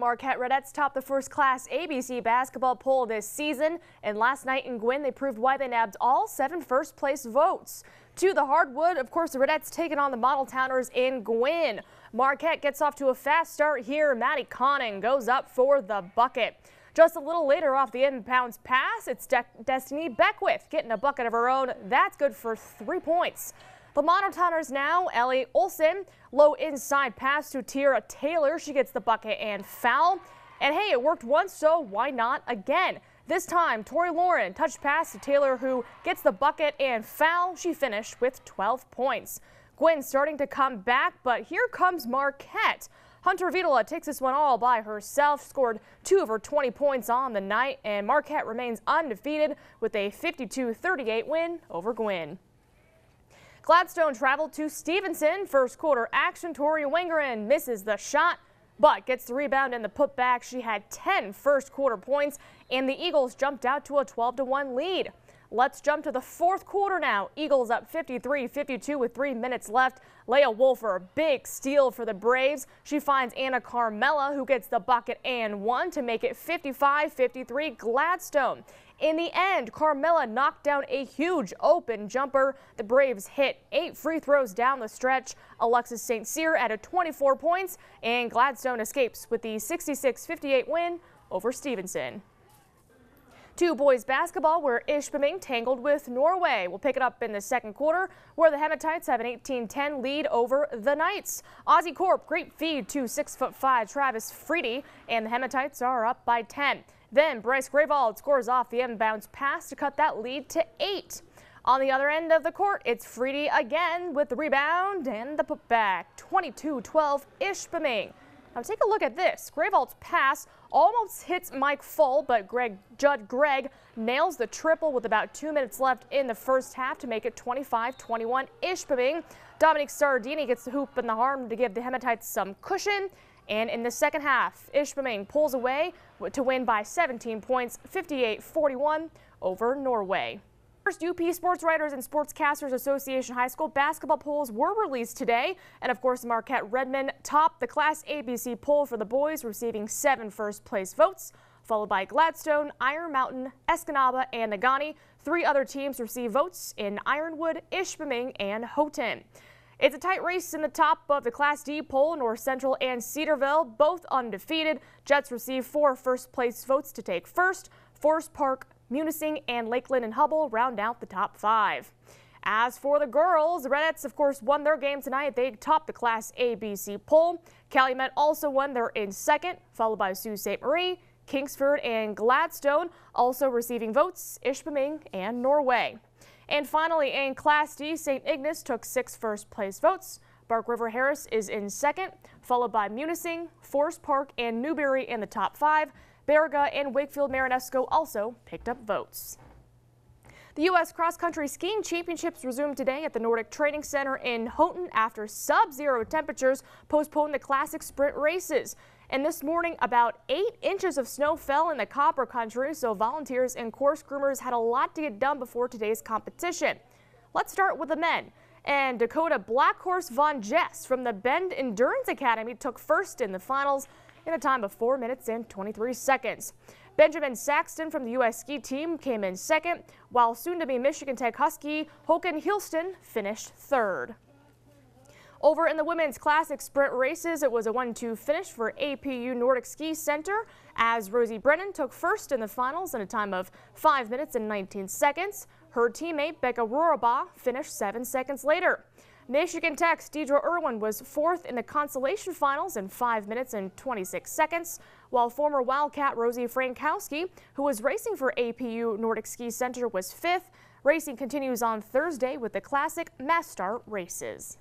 Marquette Redettes topped the first class ABC basketball poll this season, and last night in Gwen they proved why they nabbed all 7 first-place votes. To the hardwood, of course, the Redettes taking on the Model Towners in Gwen. Marquette gets off to a fast start here. Maddie Conning goes up for the bucket. Just a little later off the inbounds pass, it's Destiny Beckwith getting a bucket of her own. That's good for 3 points. The Model Towners now, Ellie Olsen, low inside pass to Tierra Taylor. She gets the bucket and foul. And hey, it worked once, so why not again? This time, Tori Lauren touched pass to Taylor, who gets the bucket and foul. She finished with 12 points. Gwen starting to come back, but here comes Marquette. Hunter Vitola takes this one all by herself, scored 2 of her 20 points on the night, and Marquette remains undefeated with a 52-38 win over Gwen. Gladstone traveled to Stephenson. First quarter action. Tori Wengeren misses the shot, but gets the rebound and the putback. She had 10 first quarter points, and the Eagles jumped out to a 12-1 lead. Let's jump to the fourth quarter now. Eagles up 53-52 with 3 minutes left. Leah Wolfer, big steal for the Braves. She finds Anna Carmella, who gets the bucket and one to make it 55-53 Gladstone. In the end, Carmella knocked down a huge open jumper. The Braves hit 8 free throws down the stretch. Alexis St. Cyr added 24 points, and Gladstone escapes with the 66-58 win over Stephenson. To boys basketball, where Ishpeming tangled with Norway. We'll pick it up in the second quarter, where the Hematites have an 18-10 lead over the Knights. Aussie Corp, great feed to 6'5" Travis Freedy, and the Hematites are up by 10. Then Bryce Grayvald scores off the inbounds pass to cut that lead to 8. On the other end of the court, it's Freedy again with the rebound and the putback. 22-12 Ishpeming. Now take a look at this. Grayvald's pass almost hits Mike Full, but Judd Gregg nails the triple with about 2 minutes left in the first half to make it 25-21 Ishpeming. Dominique Sardini gets the hoop in the arm to give the Hematites some cushion. And in the second half, Ishpeming pulls away to win by 17 points, 58-41 over Norway. First, UP Sports Writers and Sportscasters Association High School basketball polls were released today. And of course, Marquette Redmond topped the Class ABC poll for the boys, receiving 7 first-place votes, followed by Gladstone, Iron Mountain, Escanaba, and Negaunee. 3 other teams received votes in Ironwood, Ishpeming, and Houghton. It's a tight race in the top of the Class D poll. North Central and Cedarville, both undefeated. Jets received 4 first-place votes to take first. Forest Park, Munising, and Lakeland and Hubble round out the top 5. As for the girls, the Redettes, of course, won their game tonight. They topped the Class ABC poll. Calumet also won. They're in second, followed by Sault Ste. Marie, Kingsford, and Gladstone, also receiving votes, Ishpeming, and Norway. And finally, in Class D, St. Ignace took 6 first-place votes. Bark River Harris is in second, followed by Munising, Forest Park, and Newberry in the top 5. Baraga and Wakefield Marinesco also picked up votes. The U.S. Cross-Country Skiing Championships resumed today at the Nordic Training Center in Houghton after sub-zero temperatures postponed the classic sprint races. And this morning, about 8 inches of snow fell in the Copper Country, so volunteers and course groomers had a lot to get done before today's competition. Let's start with the men. And Dakota Black Horse Von Jess from the Bend Endurance Academy took first in the finals in a time of 4 minutes and 23 seconds. Benjamin Saxton from the U.S. ski team came in second, while soon-to-be Michigan Tech Husky Håkan Hilston finished third. Over in the women's classic sprint races, it was a 1-2 finish for APU Nordic Ski Center as Rosie Brennan took first in the finals in a time of 5 minutes and 19 seconds. Her teammate Becca Rorabaugh finished 7 seconds later. Michigan Tech's Deidre Irwin was fourth in the consolation finals in 5 minutes and 26 seconds, while former Wildcat Rosie Frankowski, who was racing for APU Nordic Ski Center, was fifth. Racing continues on Thursday with the classic mass start races.